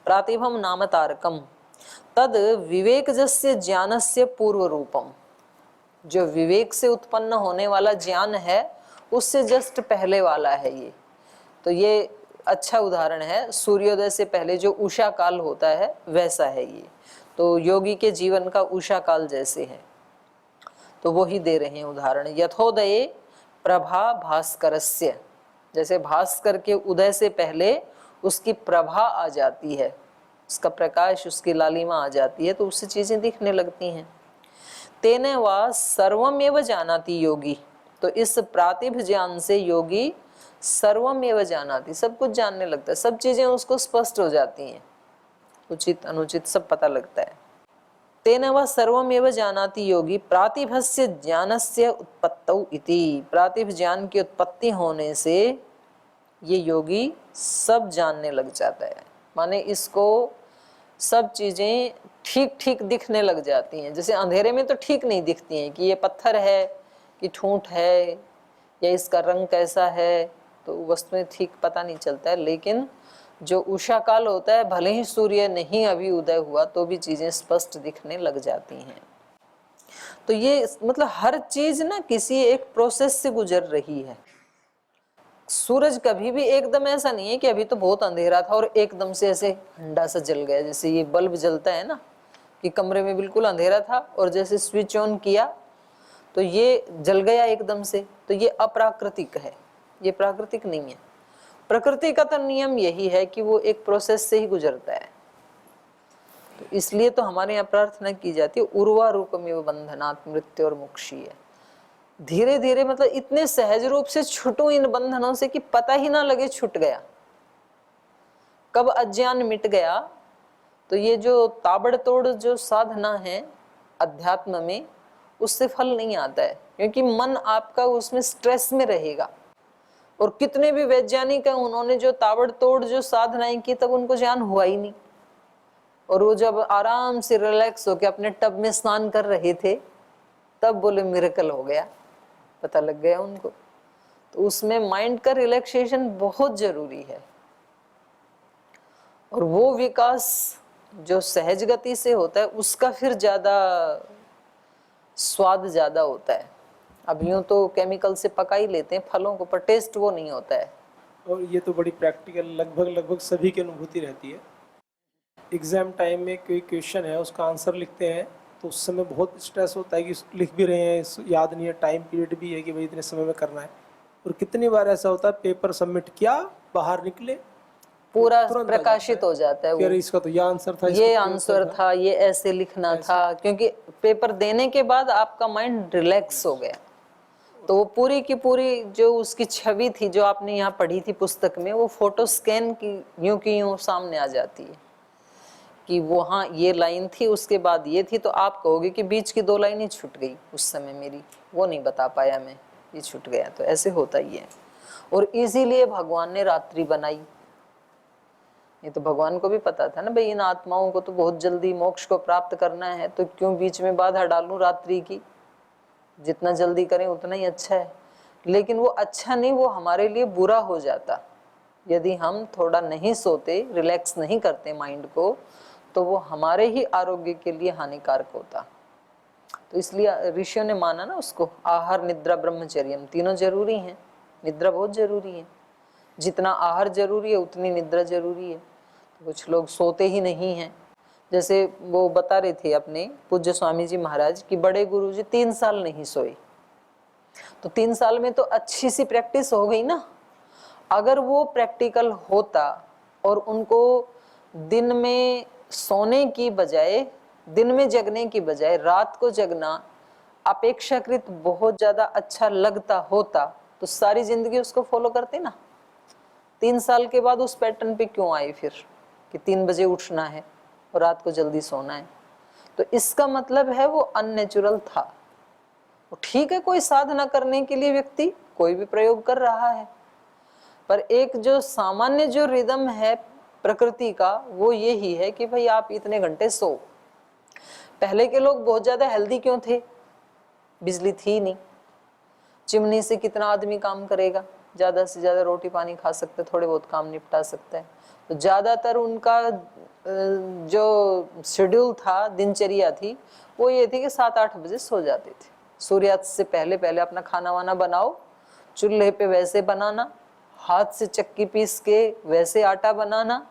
प्रातिभम नाम तारकम तद विवेकजस्य ज्ञानस्य पूर्व रूपम। जो विवेक से उत्पन्न होने वाला ज्ञान है उससे जस्ट पहले वाला है ये। तो ये अच्छा उदाहरण है, सूर्योदय से पहले जो उषा काल होता है वैसा है ये। तो योगी के जीवन का उषा काल जैसे है, तो वो ही दे रहे हैं उदाहरण। यथोदये प्रभा भास्करस्य, जैसे भास्कर के उदय से पहले उसकी प्रभा आ जाती है, उसका प्रकाश, उसकी लालिमा आ जाती है, तो उससे चीजें दिखने लगती हैं। तेने वा सर्वमेव जानाति योगी, तो इस प्रातिभ ज्ञान से योगी सर्वमेव जानाति, सब कुछ जानने लगता है, सब चीजें उसको स्पष्ट हो जाती हैं, उचित अनुचित सब पता लगता है। तेन वह सर्वमेव जानाति योगी प्रातिभस्य ज्ञानस्य उत्पत्तौ इति, प्रातिभ ज्ञान की उत्पत्ति होने से ये योगी सब जानने लग जाता है। माने इसको सब चीजें ठीक ठीक दिखने लग जाती हैं। जैसे अंधेरे में तो ठीक नहीं दिखती हैं कि ये पत्थर है कि ठूंठ है या इसका रंग कैसा है, तो वस्तुएं ठीक पता नहीं चलता है। लेकिन जो उषा काल होता है, भले ही सूर्य नहीं अभी उदय हुआ तो भी चीजें स्पष्ट दिखने लग जाती हैं। तो ये मतलब हर चीज ना किसी एक प्रोसेस से गुजर रही है। सूरज कभी भी एकदम ऐसा नहीं है कि अभी तो बहुत अंधेरा था और एकदम से ऐसे ठंडा सा जल गया। जैसे ये बल्ब जलता है ना कि कमरे में बिल्कुल अंधेरा था और जैसे स्विच ऑन किया तो ये जल गया एकदम से, तो ये अप्राकृतिक है, ये प्राकृतिक नहीं है। प्रकृति का तो नियम यही है कि वो एक प्रोसेस से ही गुजरता है। तो इसलिए तो हमारे यहाँ प्रार्थना की जाती है उर्वा रूपमेव बंधनात् मृत्यु और मुक्षी है। धीरे धीरे मतलब इतने सहज रूप से छूटूं इन बंधनों से कि पता ही ना लगे छूट गया, कब अज्ञान मिट गया। तो ये जो ताबड़तोड़ जो साधना है अध्यात्म में, उससे फल नहीं आता है, क्योंकि मन आपका उसमें स्ट्रेस में रहेगा। और कितने भी वैज्ञानिक हैं, उन्होंने जो ताबड़तोड़ जो साधनाएं की तब उनको ज्ञान हुआ ही नहीं। और वो जब आराम से रिलैक्स होकर अपने टब में स्नान कर रहे थे तब बोले मिरेकल हो गया, पता लग गया उनको। तो उसमें माइंड का रिलैक्सेशन बहुत जरूरी है। और वो विकास जो सहज गति से होता है उसका फिर ज्यादा स्वाद ज्यादा होता है। अब यूं तो केमिकल से पका ही लेते हैं फलों को, पर टेस्ट वो नहीं होता है। और ये तो बड़ी प्रैक्टिकल लगभग सभी की अनुभूति रहती है। एग्जाम टाइम में कोई क्वेश्चन है उसका आंसर लिखते हैं तो उस समय बहुत स्ट्रेस होता है कि लिख भी रहे हैं, याद नहीं है, टाइम पीरियड भी है कि भाई इतने समय में करना है। और कितनी बार ऐसा होता है पेपर सबमिट किया, बाहर निकले पूरा प्रकाशित हो जाता है वो, इसका तो ये आंसर था, ये आंसर था, ये ऐसे लिखना था। क्योंकि पेपर देने के बाद आपका माइंड रिलैक्स हो गया, तो वो पूरी की पूरी जो उसकी छवि थी जो आपने यहाँ पढ़ी थी पुस्तक में, वो फोटो स्कैन की यूं सामने आ जाती है कि वो हाँ ये लाइन थी, उसके बाद ये थी। तो आप कहोगे कि बीच की 2 लाइनें छूट गई उस समय मेरी, वो नहीं बता पाया मैं, ये छूट गया। तो ऐसे होता ही है। और इसीलिए भगवान ने रात्रि बनाई। ये तो भगवान को भी पता था ना भाई इन आत्माओं को तो बहुत जल्दी मोक्ष को प्राप्त करना है, तो क्यों बीच में बाधा डालूं रात्रि की, जितना जल्दी करें उतना ही अच्छा है। लेकिन वो अच्छा नहीं, वो हमारे लिए बुरा हो जाता। यदि हम थोड़ा नहीं सोते, रिलैक्स नहीं करते माइंड को, तो वो हमारे ही आरोग्य के लिए हानिकारक होता। तो इसलिए ऋषियों ने माना ना उसको, आहार निद्रा ब्रह्मचर्यम, तीनों जरूरी हैं। निद्रा बहुत जरूरी है, जितना आहार जरूरी है उतनी निद्रा जरूरी है। तो कुछ लोग सोते ही नहीं हैं। जैसे वो बता रहे थे अपने पूज्य स्वामी जी महाराज कि बड़े गुरु जी 3 साल नहीं सोए, तो 3 साल में तो अच्छी सी प्रैक्टिस हो गई ना। अगर वो प्रैक्टिकल होता और उनको दिन में सोने की बजाय, दिन में जगने की बजाय रात को जगना अपेक्षाकृत बहुत ज्यादा अच्छा लगता होता, तो सारी जिंदगी उसको फॉलो करते ना। 3 साल के बाद उस पैटर्न पे क्यों आए फिर कि 3 बजे उठना है और रात को जल्दी सोना है? तो इसका मतलब है वो अननेचुरल था। वो ठीक है, कोई साधना करने के लिए व्यक्ति कोई भी प्रयोग कर रहा है, पर एक जो सामान्य जो रिदम है प्रकृति का वो यही है कि भाई आप इतने घंटे सो। पहले के लोग बहुत ज्यादा हेल्दी क्यों थे? बिजली थी नहीं, चिमनी से कितना आदमी काम करेगा, ज्यादा से ज्यादा रोटी पानी खा सकते, थोड़े बहुत काम निपटा सकते हैं। तो ज्यादातर उनका जो शेड्यूल था, दिनचर्या थी, वो ये थी कि 7-8 बजे सो जाते थे। सूर्यास्त से पहले पहले अपना खाना वाना बनाओ, चूल्हे पे वैसे बनाना, हाथ से चक्की पीस के वैसे आटा बनाना,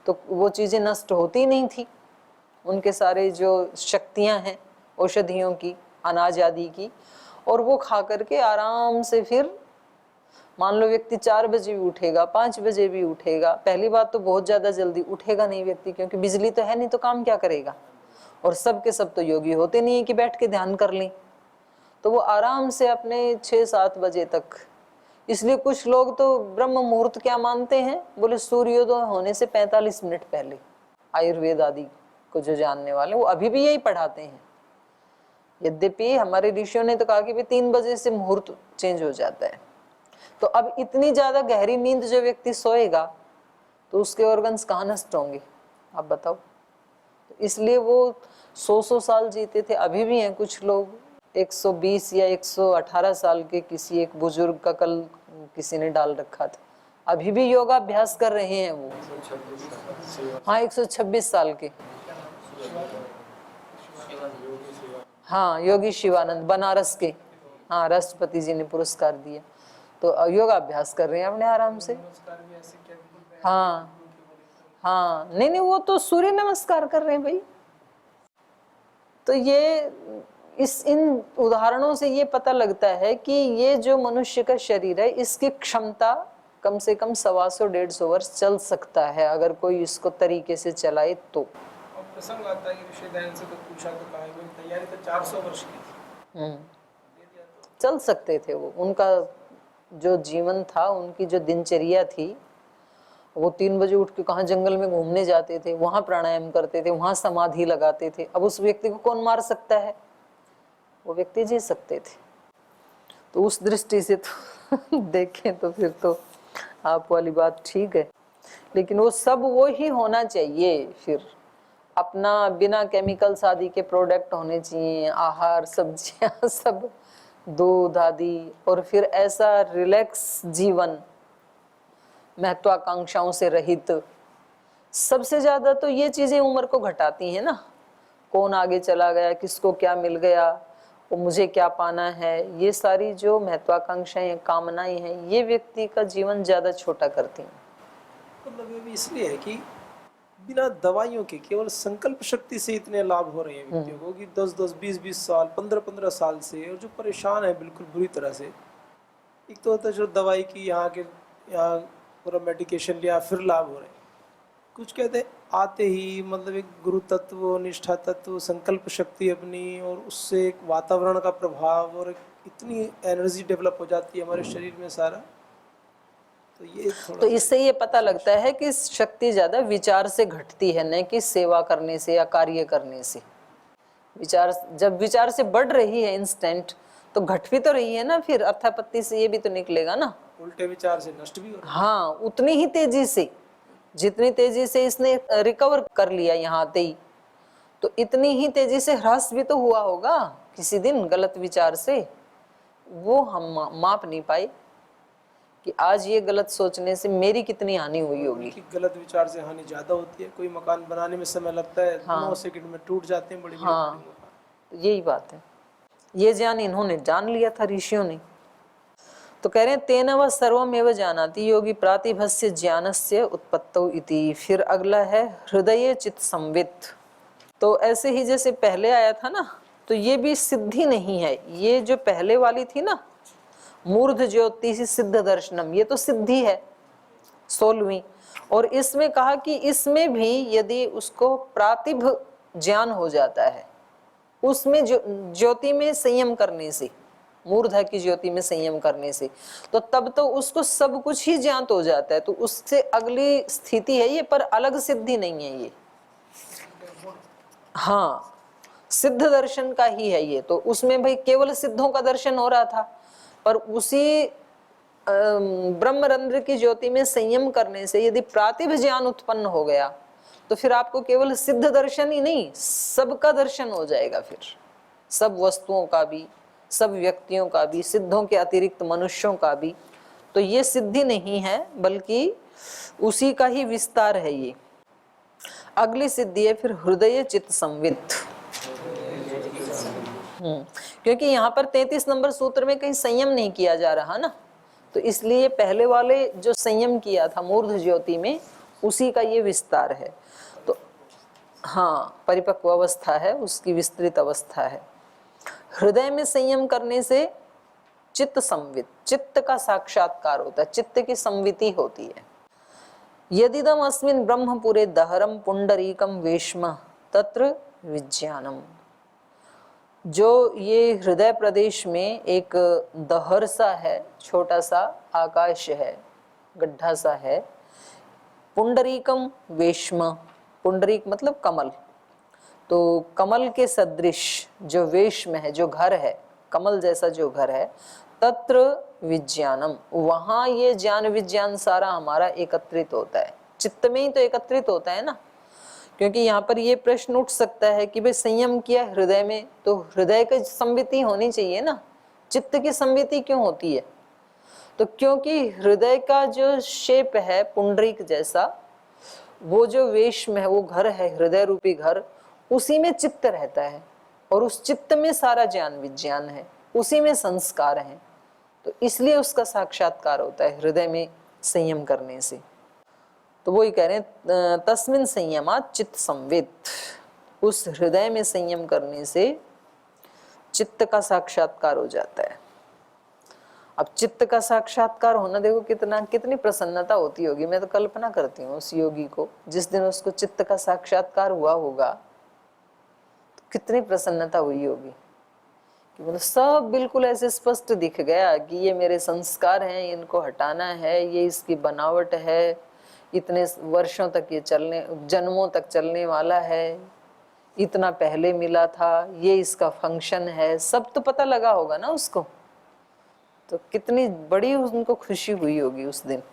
तो वो चीजें नष्ट होती नहीं थी। उनके सारे जो शक्तियां हैं औषधियों की, अनाज आदि की, और वो खा करके आराम से फिर मान लो व्यक्ति 4 बजे भी उठेगा, 5 बजे भी उठेगा। पहली बात तो बहुत ज्यादा जल्दी उठेगा नहीं व्यक्ति, क्योंकि बिजली तो है नहीं, तो काम क्या करेगा। और सब के सब तो योगी होते नहीं है कि बैठ के ध्यान कर लें, तो वो आराम से अपने 6-7 बजे तक। इसलिए कुछ लोग तो ब्रह्म मुहूर्त क्या मानते हैं, बोले सूर्योदय होने से 45 मिनट पहले। आयुर्वेद आदि को जो जानने वाले वो अभी भी यही पढ़ाते हैं। यद्यपि हमारे ऋषियों ने तो कहा कि 3 बजे से मुहूर्त चेंज हो जाता है। तो अब इतनी ज्यादा गहरी नींद जो व्यक्ति सोएगा तो उसके ऑर्गन्स कहाँ नष्ट होंगे, आप बताओ। तो इसलिए वो 100 साल जीते थे। अभी भी हैं कुछ लोग 120 या 118 साल के, किसी एक बुजुर्ग का कल किसी ने डाल रखा था, अभी भी योगाभ्यास कर रहे हैं वो। हाँ, 126 साल के। हाँ, योगी शिवानंद, बनारस के। हाँ, राष्ट्रपति जी ने पुरस्कार दिया, तो योगाभ्यास कर रहे हैं अपने आराम से। हाँ हाँ, नहीं, वो तो सूर्य नमस्कार कर रहे हैं भाई। तो ये इन उदाहरणों से ये पता लगता है कि ये जो मनुष्य का शरीर है, इसकी क्षमता कम से कम 125-150 वर्ष चल सकता है, अगर कोई इसको तरीके से चलाए तो। प्रसंग आता है कि ऋषि दयान से तो पूछा तो कहा तैयारी तो 400 वर्ष की थी। चल सकते थे वो। उनका जो जीवन था, उनकी जो दिनचर्या थी, वो 3 बजे उठ के कहाँ जंगल में घूमने जाते थे, वहां प्राणायाम करते थे, वहां समाधि लगाते थे। अब उस व्यक्ति को कौन मार सकता है, वो व्यक्ति जी सकते थे। तो उस दृष्टि से तो देखें तो फिर तो आप वाली बात ठीक है, लेकिन वो सब वो ही होना चाहिए। फिर अपना बिना केमिकल्स आदि के प्रोडक्ट होने चाहिए, आहार, सब्जियां, सब दूध आदि, और फिर ऐसा रिलैक्स जीवन, महत्वाकांक्षाओं से रहित। सबसे ज्यादा तो ये चीजें उम्र को घटाती हैं ना, कौन आगे चला गया, किसको क्या मिल गया, वो मुझे क्या पाना है, ये सारी जो महत्वाकांक्षाएं, कामनाएं हैं, ये व्यक्ति का जीवन ज्यादा छोटा करती हैं। मतलब ये भी इसलिए है कि बिना दवाइयों के केवल संकल्प शक्ति से इतने लाभ हो रहे हैं व्यक्तियों को कि 10-10, 20-20 साल, 15-15 साल से, और जो परेशान है बिल्कुल बुरी तरह से। एक तो होता है जो दवाई की यहाँ पूरा मेडिकेशन लिया फिर लाभ हो रहे हैं, कुछ कहते आते ही मतलब एक गुरु तत्व, निष्ठा तत्व, संकल्प शक्ति अपनी, और उससे एक वातावरण का प्रभाव, और इतनी एनर्जी डेवलप हो जाती है हमारे शरीर में सारा। तो ये तो इससे ये पता लगता है कि शक्ति ज्यादा विचार से घटती है, न कि सेवा करने से या कार्य करने से। विचार, जब विचार से बढ़ रही है इंस्टेंट, तो घट भी तो रही है ना, फिर अर्थापत्ति से ये भी तो निकलेगा ना। उल्टे विचार से नष्ट भी हो रहा है। हाँ, उतनी ही तेजी से, जितनी तेजी से इसने रिकवर कर लिया यहाँ आते ही, तो इतनी ही तेजी से ह्रास भी तो हुआ होगा किसी दिन गलत विचार से। वो हम माप नहीं पाए कि आज ये गलत सोचने से मेरी कितनी हानि हुई होगी। गलत विचार से हानि ज्यादा होती है। कोई मकान बनाने में समय लगता है, 9 सेकंड में टूट जाते हैं बड़ी हाँ, तो यही बात है। ये ज्ञान इन्होंने जान लिया था, ऋषियों ने। तो कह रहे हैं तेन व सर्वमेव जानाति योगी प्रातिभस्य ज्ञानस्य उत्पत्तौ इति। फिर अगला है हृदय चित्त संवित। तो ऐसे ही जैसे पहले आया था ना, तो ये भी सिद्धि नहीं है। ये जो पहले वाली थी ना, मूर्ध ज्योति सिद्ध दर्शनम, ये तो सिद्धि है 16वीं। और इसमें कहा कि इसमें भी यदि उसको प्रातिभ ज्ञान हो जाता है, उसमें ज्योति में संयम करने से, मूर्धा की ज्योति में संयम करने से, तो तब तो उसको सब कुछ ही ज्ञात हो जाता है। तो उससे अगली स्थिति है ये, पर अलग सिद्धि नहीं है ये। हाँ, सिद्ध दर्शन का ही है ये। तो उसमें भाई केवल सिद्धों का दर्शन हो रहा था, पर उसी ब्रह्मरंध्र की ज्योति में संयम करने से यदि प्रातिभ ज्ञान उत्पन्न हो गया, तो फिर आपको केवल सिद्ध दर्शन ही नहीं, सबका दर्शन हो जाएगा। फिर सब वस्तुओं का भी, सब व्यक्तियों का भी, सिद्धों के अतिरिक्त मनुष्यों का भी। तो ये सिद्धि नहीं है, बल्कि उसी का ही विस्तार है ये। अगली सिद्धि है फिर हृदय चित्त संवित। क्योंकि यहाँ पर 33 नंबर सूत्र में कहीं संयम नहीं किया जा रहा ना, तो इसलिए पहले वाले जो संयम किया था मूर्ध ज्योति में, उसी का ये विस्तार है। तो हाँ, परिपक्व अवस्था है, उसकी विस्तृत अवस्था है। हृदय में संयम करने से चित्त संवित, चित्त का साक्षात्कार होता है, चित्त की संविति होती है। यदिदम अस्मिन् ब्रह्मपुरे दहरम पुंडरीकम वेश्म तत्र विज्ञानम। जो ये हृदय प्रदेश में एक दहर सा है, छोटा सा आकाश है, गड्ढा सा है। पुंडरीकम वेश्म, पुंडरीक मतलब कमल, तो कमल के सदृश जो वेश्म है, जो घर है, कमल जैसा जो घर है, तत्र विज्ञानम, वहां ये ज्ञान विज्ञान सारा हमारा एकत्रित होता है। चित्त में ही तो एकत्रित होता है ना। क्योंकि यहाँ पर ये प्रश्न उठ सकता है कि भाई संयम किया हृदय में, तो हृदय की संविति होनी चाहिए ना, चित्त की संविति क्यों होती है? तो क्योंकि हृदय का जो शेप है पुंडरीक जैसा, वो जो वेश्म है, वो घर है, हृदय रूपी घर, उसी में चित्त रहता है और उस चित्त में सारा ज्ञान विज्ञान है, उसी में संस्कार है। तो इसलिए उसका साक्षात्कार होता है हृदय में संयम करने से। तो वही कह रहे हैं तस्मिन् संयमात् चित्त संवित, उस हृदय में संयम करने से चित्त का साक्षात्कार हो जाता है। अब चित्त का साक्षात्कार होना, देखो कितनी प्रसन्नता होती होगी। मैं तो कल्पना करती हूँ उस योगी को, जिस दिन उसको चित्त का साक्षात्कार हुआ होगा, तो कितनी प्रसन्नता हुई होगी कि मतलब सब बिल्कुल ऐसे स्पष्ट दिख गया कि ये मेरे संस्कार हैं, इनको हटाना है, ये इसकी बनावट है, इतने वर्षों तक ये चलने, जन्मों तक चलने वाला है, इतना पहले मिला था, ये इसका फंक्शन है, सब तो पता लगा होगा ना उसको। तो कितनी बड़ी उनको खुशी हुई होगी उस दिन।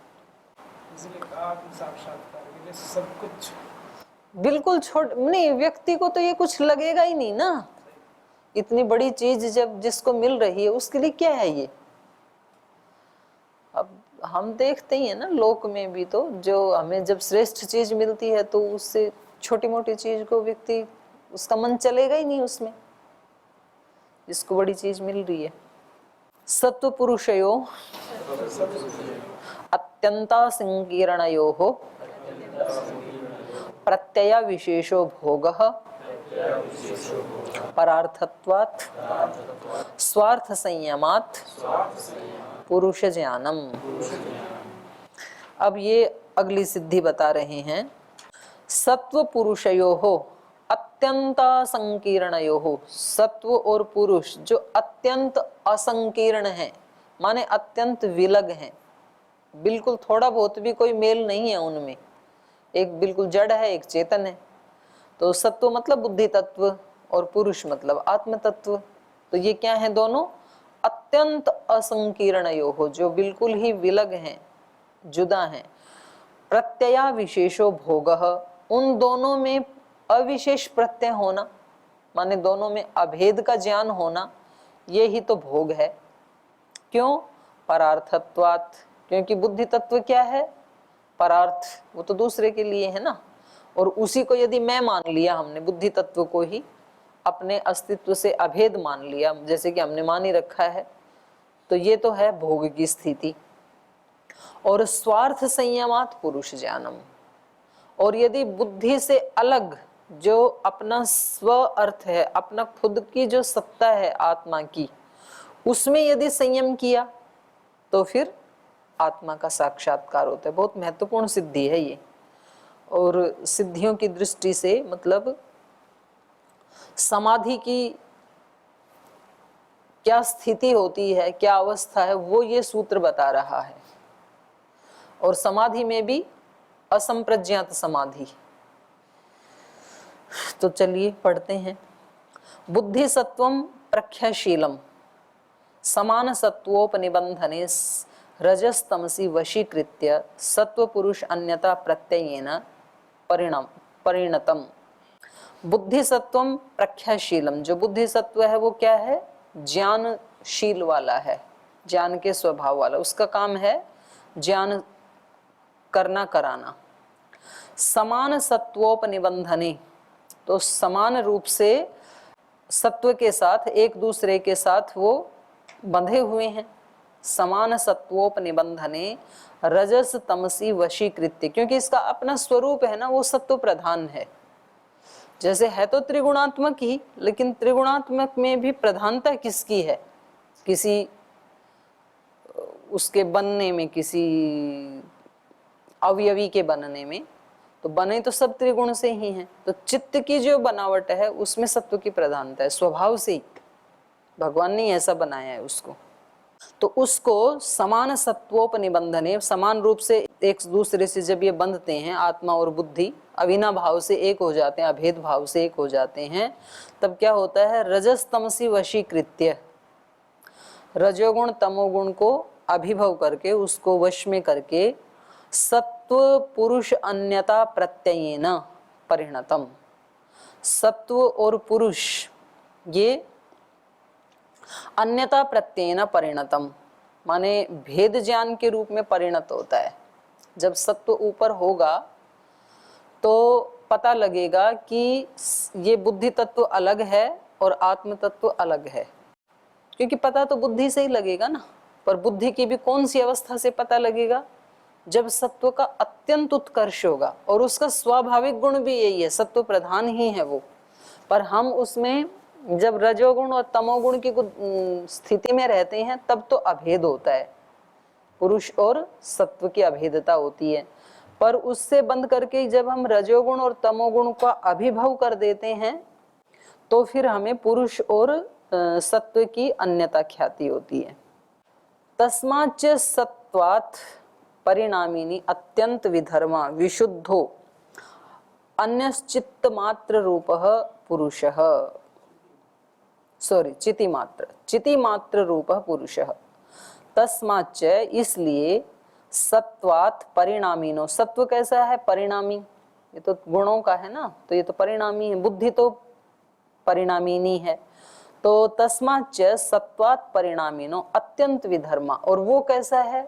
सब कुछ बिल्कुल नहीं, व्यक्ति को तो ये कुछ लगेगा ही नहीं ना। इतनी बड़ी चीज जब जिसको मिल रही है, उसके लिए क्या है ये। अब हम देखते ही है ना लोक में भी, तो जो हमें जब श्रेष्ठ चीज मिलती है तो उससे छोटी मोटी चीज को व्यक्ति, उसका मन चलेगा ही नहीं उसमें, जिसको बड़ी चीज मिल रही है। सत्व पुरुषयो अत्यंता संकीर्णयोः प्रत्यय विशेषो भोगः परार्थत्वात् स्वार्थ संयमात् पुरुष ज्ञानम। अब ये अगली सिद्धि बता रहे हैं। सत्व पुरुषयोः अत्यंत संकीर्णयोः, सत्व और पुरुष जो अत्यंत असंकीर्ण है, माने अत्यंत विलग हैं, बिल्कुल थोड़ा बहुत भी कोई मेल नहीं है उनमें, एक बिल्कुल जड़ है, एक चेतन है। तो सत्व मतलब बुद्धि तत्व और पुरुष मतलब आत्म तत्व। तो ये क्या है? दोनों अत्यंत असंकीर्णयोः, जो बिल्कुल ही विलग हैं, जुदा हैं। प्रत्यया विशेषो भोगः, उन दोनों में अविशेष प्रत्यय होना, माने दोनों में अभेद का ज्ञान होना, ये ही तो भोग है। क्यों? परार्थत्वात्, क्योंकि बुद्धि तत्व क्या है? परार्थ, वो तो दूसरे के लिए है ना। और उसी को यदि मैं मान लिया, हमने बुद्धि तत्व को ही अपने अस्तित्व से अभेद मान लिया, जैसे कि हमने मान ही रखा है, तो ये तो है भोग की स्थिति। और स्वार्थ संयमात् पुरुष ज्ञानम, और यदि बुद्धि से अलग जो अपना स्व अर्थ है, अपना खुद की जो सत्ता है आत्मा की, उसमें यदि संयम किया तो फिर आत्मा का साक्षात्कार होता है। बहुत महत्वपूर्ण सिद्धि है ये। और सिद्धियों की दृष्टि से मतलब समाधि की क्या स्थिति होती है, क्या अवस्था है, वो ये सूत्र बता रहा है। और समाधि में भी असंप्रज्ञात समाधि। तो चलिए पढ़ते हैं। बुद्धि सत्वम प्रख्याशीलम समान सत्वोपनिबंधने रजस्तमसी वशीकृत्य सत्व पुरुष अन्यता प्रत्ययेन परिणतम। बुद्धि सत्वम प्रख्याशीलम, जो बुद्धि सत्व है वो क्या है? ज्ञानशील वाला है, ज्ञान के स्वभाव वाला, उसका काम है ज्ञान करना, कराना। समान सत्वोपनिबंधने, तो समान रूप से सत्व के साथ एक दूसरे के साथ वो बंधे हुए हैं। समान सत्वोपनिबंधने रजस तमसी वशीकृत्य, क्योंकि इसका अपना स्वरूप है ना, वो सत्व प्रधान है। जैसे है तो त्रिगुणात्मक ही, लेकिन त्रिगुणात्मक में भी प्रधानता किसकी है? किसी उसके बनने में, किसी अवयवी के बनने में, तो बने तो सब त्रिगुण से ही हैं। तो चित्त की जो बनावट है उसमें सत्व की प्रधानता है स्वभाव से ही, भगवान ने ऐसा बनाया है उसको। तो उसको समान सत्वोपनिबंधने, समान रूप से एक दूसरे से जब ये बंधते हैं, आत्मा और बुद्धि अविना भाव से एक हो जाते हैं, अभेद भाव से एक हो जाते हैं, तब क्या होता है? रजस तमसी वशीकृत्य, रजोगुण तमोगुण को अभिभव करके, उसको वश में करके, सत्व पुरुष अन्यता प्रत्ययेन परिणतम, सत्व और पुरुष ये अन्यता प्रत्ययेन परिणतम, माने भेद ज्ञान के रूप में परिणत होता है। जब सत्व ऊपर होगा तो पता लगेगा कि ये बुद्धि तत्व अलग है और आत्म तत्व अलग है, क्योंकि पता तो बुद्धि से ही लगेगा ना। पर बुद्धि की भी कौन सी अवस्था से पता लगेगा? जब सत्व का अत्यंत उत्कर्ष होगा, और उसका स्वाभाविक गुण भी यही है, सत्व प्रधान ही है वो। पर हम उसमें जब रजोगुण और तमोगुण की स्थिति में रहते हैं तब तो अभेद होता है, पुरुष और सत्व की अभेदता होती है। पर उससे बंद करके जब हम रजोगुण और तमोगुण का अभिभव कर देते हैं तो फिर हमें पुरुष और सत्व की अन्यता ख्याति होती है। तस्माच्च सत्वात् परिणामिनी अत्यंत विधर्मा विशुद्धो अन्यश्चित्त मात्र रूपः पुरुषः, चिति मात्र रूपः पुरुषः। तस्माच्च इसलिए, सत्वात् परिणामिनो, सत्व कैसा है? परिणामी, ये तो गुणों का है ना, तो ये तो परिणामी है, बुद्धि तो परिणामिनी है। तो तस्माच्च सत्वात् परिणामिनो अत्यंत विधर्मा, और वो कैसा है?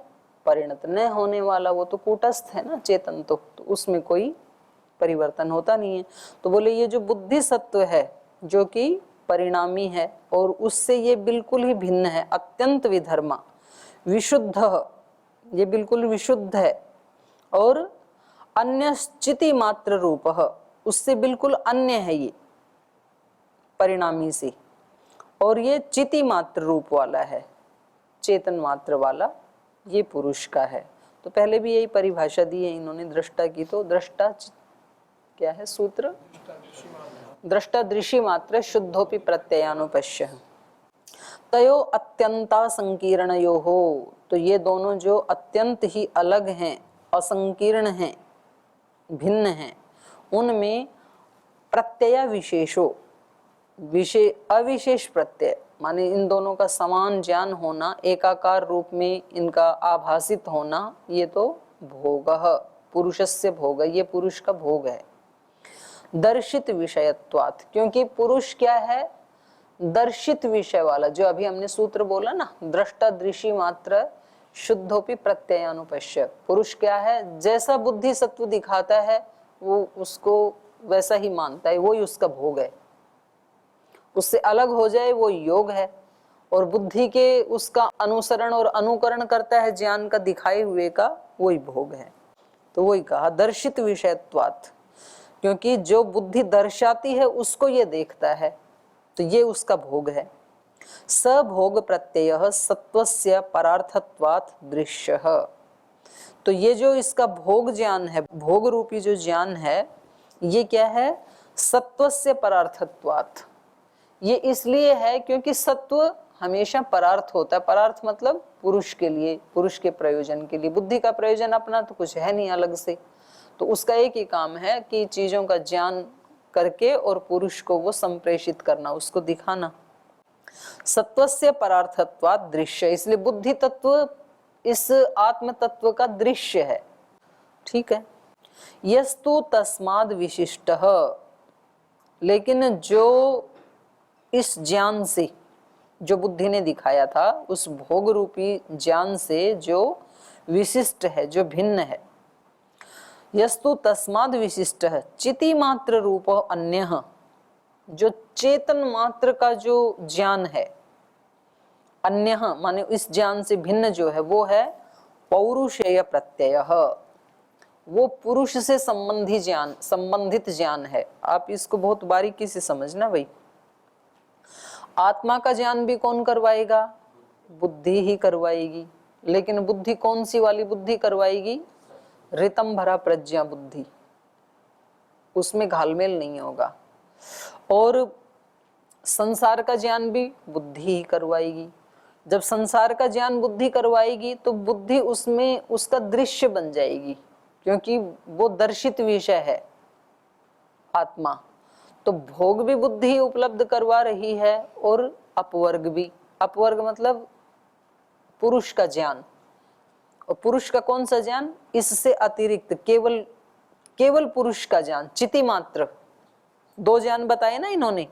परिणत न होने वाला, वो तो कूटस्थ है ना, चेतन तो उसमें कोई परिवर्तन होता नहीं है। तो बोले ये जो बुद्धि सत्व है जो कि परिणामी है और उससे ये बिल्कुल ही भिन्न है, अत्यंत विधर्मा, विशुद्ध, ये बिल्कुल विशुद्ध है, और अन्यश्चिति मात्र रूपः, उससे बिल्कुल अन्य है ये परिणामी से, और ये चिति मात्र रूप वाला है, चेतन मात्र वाला, ये पुरुष का है। तो पहले भी यही परिभाषा दी है इन्होंने दृष्टा की। तो दृष्टा क्या है सूत्र? दृष्टा दृशि मात्र शुद्धोपि प्रत्ययानुपश्य तयो अत्यंता संकीर्णयो हो। तो ये दोनों जो अत्यंत ही अलग हैं, असंकीर्ण हैं, भिन्न हैं, उनमें प्रत्यय विशेषो, अविशेष प्रत्यय, माने इन दोनों का समान ज्ञान होना, एकाकार रूप में इनका आभासित होना, ये तो भोगः, पुरुषस्य भोग, ये पुरुष का भोग है। दर्शित विषयत्वात्, क्योंकि पुरुष क्या है? दर्शित विषय वाला, जो अभी हमने सूत्र बोला ना, दृष्टा दृशि मात्र शुद्धोपि प्रत्ययानुपश्य। पुरुष क्या है? जैसा बुद्धि सत्व दिखाता है वो उसको वैसा ही मानता है, वही उसका भोग है। उससे अलग हो जाए वो योग है, और बुद्धि के उसका अनुसरण और अनुकरण करता है ज्ञान का दिखाए हुए का, वही भोग है। तो वही कहा दर्शित विषयत्वात्, क्योंकि जो बुद्धि दर्शाती है उसको ये देखता है, तो ये उसका भोग है। सभोग प्रत्यय सत्वस्य परार्थत्वात् दृश्यः। तो ये जो इसका भोग ज्ञान है, भोग रूपी जो ज्ञान है, ये क्या है? सत्वस्य परार्थत्वात्। ये इसलिए है क्योंकि सत्व हमेशा परार्थ होता है। परार्थ मतलब पुरुष के लिए, पुरुष के प्रयोजन के लिए। बुद्धि का प्रयोजन अपना तो कुछ है नहीं अलग से, तो उसका एक ही काम है कि चीजों का ज्ञान करके और पुरुष को वो संप्रेषित करना, उसको दिखाना। सत्वस्य परार्थत्वात् दृश्य, इसलिए बुद्धि तत्व इस आत्म तत्व का दृश्य है। ठीक है। यस्तु तस्माद् विशिष्टः, लेकिन जो इस ज्ञान से, जो बुद्धि ने दिखाया था, उस भोग रूपी ज्ञान से जो विशिष्ट है, जो भिन्न है, यस्तु तस्माद् विशिष्टः चिति मात्र रूपो अन्यः, जो चेतन मात्र का जो ज्ञान है, अन्यः माने इस ज्ञान से भिन्न जो है वो है पौरुषेय प्रत्ययः, वो पुरुष से संबंधित ज्ञान है। आप इसको बहुत बारीकी से समझना भाई। आत्मा का ज्ञान भी कौन करवाएगा? बुद्धि ही करवाएगी। लेकिन बुद्धि कौन सी वाली बुद्धि करवाएगी? रितम भरा प्रज्ञा बुद्धि, उसमें घालमेल नहीं होगा। और संसार का ज्ञान भी बुद्धि ही करवाएगी। जब संसार का ज्ञान बुद्धि करवाएगी तो बुद्धि उसमें उसका दृश्य बन जाएगी, क्योंकि वो दर्शित विषय है आत्मा। तो भोग भी बुद्धि ही उपलब्ध करवा रही है और अपवर्ग भी। अपवर्ग मतलब पुरुष का ज्ञान। और पुरुष का कौन सा ज्ञान? इससे अतिरिक्त केवल पुरुष का ज्ञान, चिति मात्र। दो ज्ञान बताए ना इन्होंने।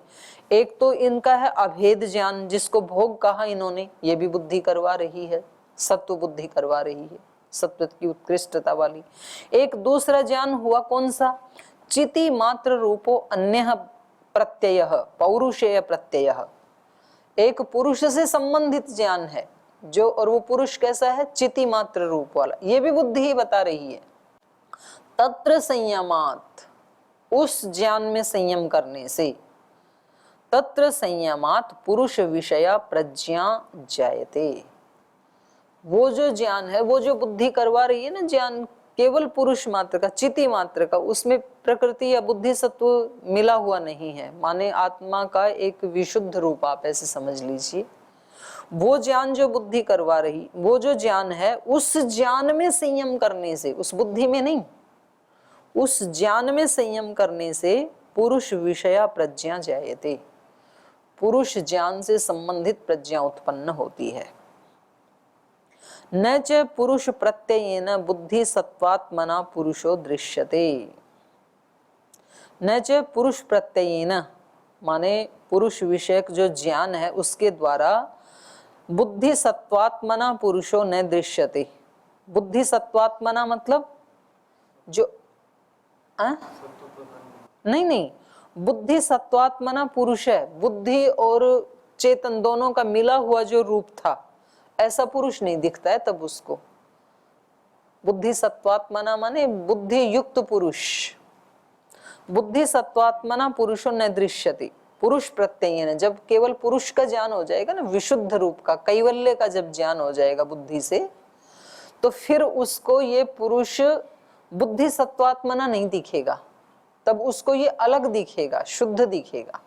एक तो इनका है अभेद ज्ञान, जिसको भोग कहा इन्होंने, ये भी बुद्धि करवा रही है, सत्व बुद्धि करवा रही है, सत्व की उत्कृष्टता वाली। एक दूसरा ज्ञान हुआ कौन सा? चिति मात्र रूपो अन्यः प्रत्ययः, पौरुषेय प्रत्ययः। एक पुरुष से संबंधित ज्ञान है जो, और वो पुरुष कैसा है? चिति मात्र रूप वाला। ये भी बुद्धि ही बता रही है। तत्र संयमात्, उस ज्ञान में संयम करने से, तत्र संयमात् पुरुष विषया प्रज्ञा जायते। वो जो ज्ञान है, वो जो बुद्धि करवा रही है ना ज्ञान, केवल पुरुष मात्र का, चिति मात्र का, उसमें प्रकृति या बुद्धि सत्व मिला हुआ नहीं है। माने आत्मा का एक विशुद्ध रूप, आप ऐसे समझ लीजिए। वो ज्ञान जो बुद्धि करवा रही, वो जो ज्ञान है, उस ज्ञान में संयम करने से, उस बुद्धि में नहीं, उस ज्ञान में संयम करने से पुरुष विषया प्रज्ञा जायते, पुरुष ज्ञान से संबंधित प्रज्ञा उत्पन्न होती है। न च पुरुष प्रत्ययेन बुद्धि सत्वात्मना पुरुषो दृश्यते। न च पुरुष प्रत्ययेन माने पुरुष विषयक जो ज्ञान है उसके द्वारा बुद्धि सत्वात्मना पुरुषो न दृश्यते। बुद्धि सत्वात्मना मतलब जो नहीं, बुद्धि सत्वात्मना पुरुष है। बुद्धि और चेतन दोनों का मिला हुआ जो रूप था, ऐसा पुरुष नहीं दिखता है तब उसको। बुद्धि सत्वात्मना माने बुद्धि युक्त पुरुष। बुद्धि सत्वात्मना पुरुषो न दृश्यति। पुरुष प्रत्यय है, जब केवल पुरुष का ज्ञान हो जाएगा ना, विशुद्ध रूप का, कैवल्य का जब ज्ञान हो जाएगा बुद्धि से, तो फिर उसको ये पुरुष बुद्धि सत्वात्मना नहीं दिखेगा, तब उसको ये अलग दिखेगा, शुद्ध दिखेगा।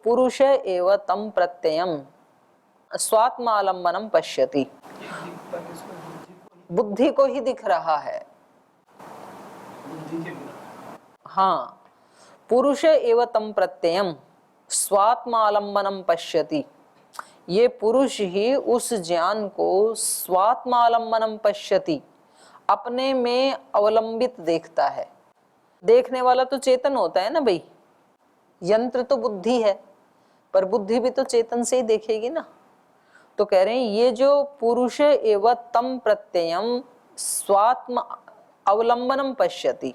पुरुष एव तम प्रत्ययम स्वात्मालंबनम पश्यति। बुद्धि को ही दिख रहा है। हाँ, पुरुष एव तम प्रत्ययम स्वात्मालंबनम पश्यति। ये पुरुष ही उस ज्ञान को स्वात्मालंबनम पश्यति, अपने में अवलंबित देखता है। देखने वाला तो चेतन होता है ना भाई, यंत्र तो बुद्धि है, पर बुद्धि भी तो चेतन से ही देखेगी ना। तो कह रहे हैं ये जो पुरुष एव तम प्रत्ययम स्वात्म अवलंबनम पश्यति,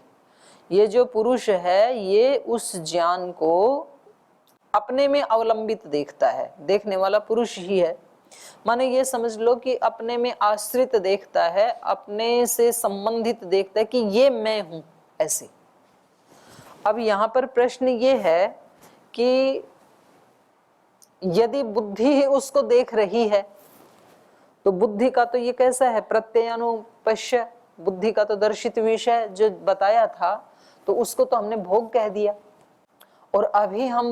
ये जो पुरुष है ये उस ज्ञान को अपने में अवलंबित देखता है। देखने वाला पुरुष ही है, माने ये समझ लो कि अपने में आश्रित देखता है, अपने से संबंधित देखता है कि ये मैं हूं, ऐसे। अब यहाँ पर प्रश्न ये है कि यदि बुद्धि उसको देख रही है तो बुद्धि का तो ये कैसा है? प्रत्ययानुपश्य, बुद्धि का तो दर्शित विषय जो बताया था, तो उसको तो हमने भोग कह दिया। और अभी हम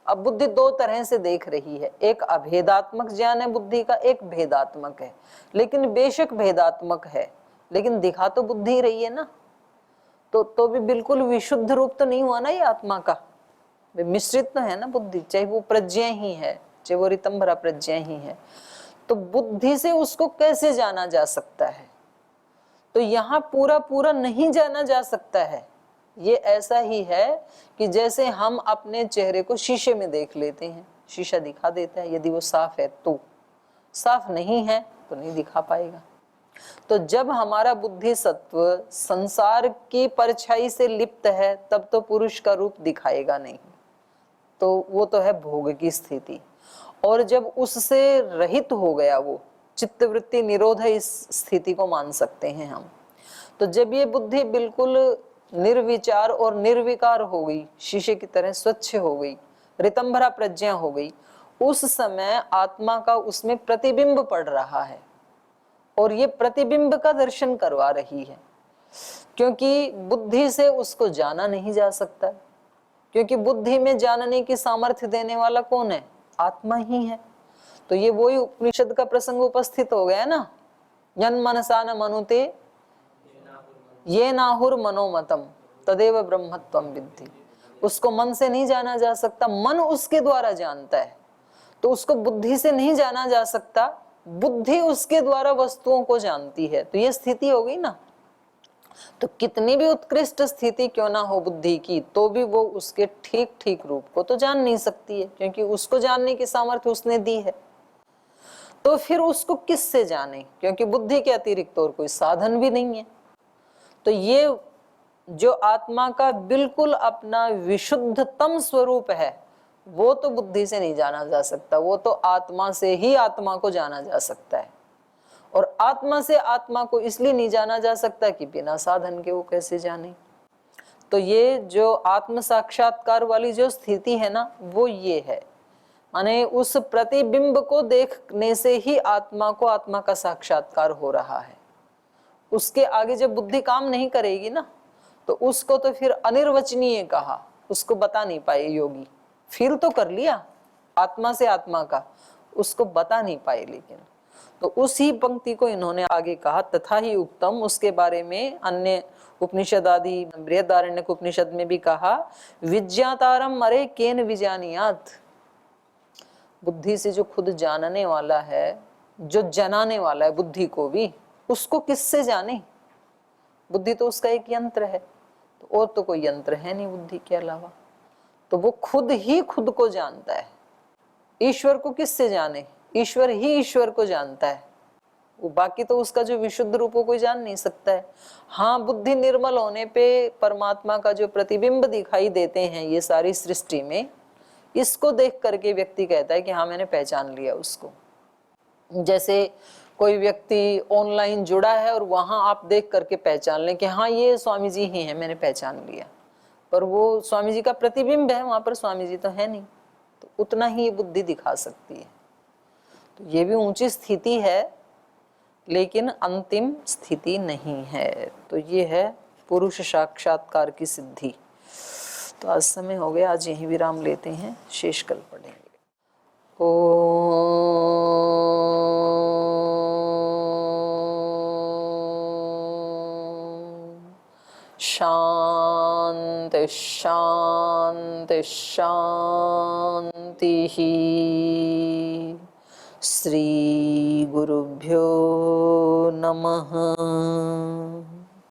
अब बुद्धि दो तरह से देख रही है। एक अभेदात्मक ज्ञान है बुद्धि का, एक भेदात्मक है। लेकिन बेशक भेदात्मक है, लेकिन दिखा तो बुद्धि रही है ना, तो भी बिल्कुल विशुद्ध रूप तो नहीं हुआ ना ये आत्मा का, मिश्रित तो है ना बुद्धि, चाहे वो प्रज्ञा ही है, चाहे वो रितंभरा प्रज्ञा ही है। तो बुद्धि से उसको कैसे जाना जा सकता है? तो यहाँ पूरा नहीं जाना जा सकता है। ये ऐसा ही है कि जैसे हम अपने चेहरे को शीशे में देख लेते हैं, शीशा दिखा देता है, यदि वो साफ है तो, साफ नहीं है तो नहीं दिखा पाएगा। तो जब हमारा बुद्धि सत्व संसार की परछाई से लिप्त है तब तो पुरुष का रूप दिखाएगा नहीं, तो वो तो है भोग की स्थिति। और जब उससे रहित हो गया वो, चित्तवृत्ति निरोध है, इस स्थिति को मान सकते हैं हम। तो जब ये बुद्धि बिल्कुल निर्विचार और निर्विकार हो गई, शीशे की तरह स्वच्छ हो गई, रितंभरा प्रज्ञा हो गई, उस समय आत्मा का उसमें प्रतिबिंब पड़ रहा है और ये प्रतिबिंब का दर्शन करवा रही है, क्योंकि बुद्धि से उसको जाना नहीं जा सकता, क्योंकि बुद्धि में जानने की सामर्थ्य देने वाला कौन है? आत्मा ही है। तो ये वही उपनिषद का प्रसंग उपस्थित हो गया ना, यन मनसा न मनुते ये नाहुर मनोमतम तदेव ब्रह्मत्वम विद्धि। उसको मन से नहीं जाना जा सकता, मन उसके द्वारा जानता है। तो उसको बुद्धि से नहीं जाना जा सकता, बुद्धि उसके द्वारा वस्तुओं को जानती है। तो ये स्थिति हो गई ना। तो कितनी भी उत्कृष्ट स्थिति क्यों ना हो बुद्धि की, तो भी वो उसके ठीक ठीक रूप को तो जान नहीं सकती है, क्योंकि उसको जानने की सामर्थ्य उसने दी है। तो फिर उसको किससे जाने, क्योंकि बुद्धि के अतिरिक्त और कोई साधन भी नहीं है। तो ये जो आत्मा का बिल्कुल अपना विशुद्धतम स्वरूप है, वो तो बुद्धि से नहीं जाना जा सकता, वो तो आत्मा से ही आत्मा को जाना जा सकता है। और आत्मा से आत्मा को इसलिए नहीं जाना जा सकता कि बिना साधन के वो कैसे जाने। तो ये जो आत्म साक्षात्कार वाली जो स्थिति है ना, वो ये है, माने उस प्रतिबिंब को देखने से ही आत्मा को आत्मा का साक्षात्कार हो रहा है। उसके आगे जब बुद्धि काम नहीं करेगी ना, तो उसको तो फिर अनिर्वचनीय कहा, उसको बता नहीं पाए योगी। फील तो कर लिया आत्मा से आत्मा का, उसको बता नहीं पाए। लेकिन तो उसी पंक्ति को इन्होंने आगे कहा, तथा ही उक्तम। उसके बारे में अन्य उपनिषद आदि बृहदारण्यक उपनिषद में भी कहा, विज्ञातारम मरे केन विजानियात। बुद्धि से जो खुद जानने वाला है, जो जनाने वाला है बुद्धि को भी, उसको किससे जाने? बुद्धि तो उसका एक यंत्र है, तो और तो कोई यंत्र है नहीं बुद्धि के अलावा। तो वो खुद ही खुद को जानता है। ईश्वर को किससे जाने? ईश्वर ही ईश्वर को जानता है, वो बाकी तो उसका जो विशुद्ध रूप को कोई जान नहीं सकता है। हाँ, बुद्धि निर्मल होने पे परमात्मा का जो प्रतिबिंब दिखाई देते हैं ये सारी सृष्टि में, इसको देख करके व्यक्ति कहता है कि हाँ मैंने पहचान लिया उसको। जैसे कोई व्यक्ति ऑनलाइन जुड़ा है और वहां आप देख करके पहचान लें कि हाँ ये स्वामी जी ही हैं, मैंने पहचान लिया, पर वो स्वामी जी का प्रतिबिंब है, वहां पर स्वामी जी तो है नहीं। तो उतना ही ये बुद्धि दिखा सकती है। तो ये भी ऊंची स्थिति है, लेकिन अंतिम स्थिति नहीं है। तो ये है पुरुष साक्षात्कार की सिद्धि। तो आज समय हो गया, आज यहीं विराम लेते हैं, शेष कल पढ़ेंगे। शांति शांति शांति। श्री गुरुभ्यो नमः।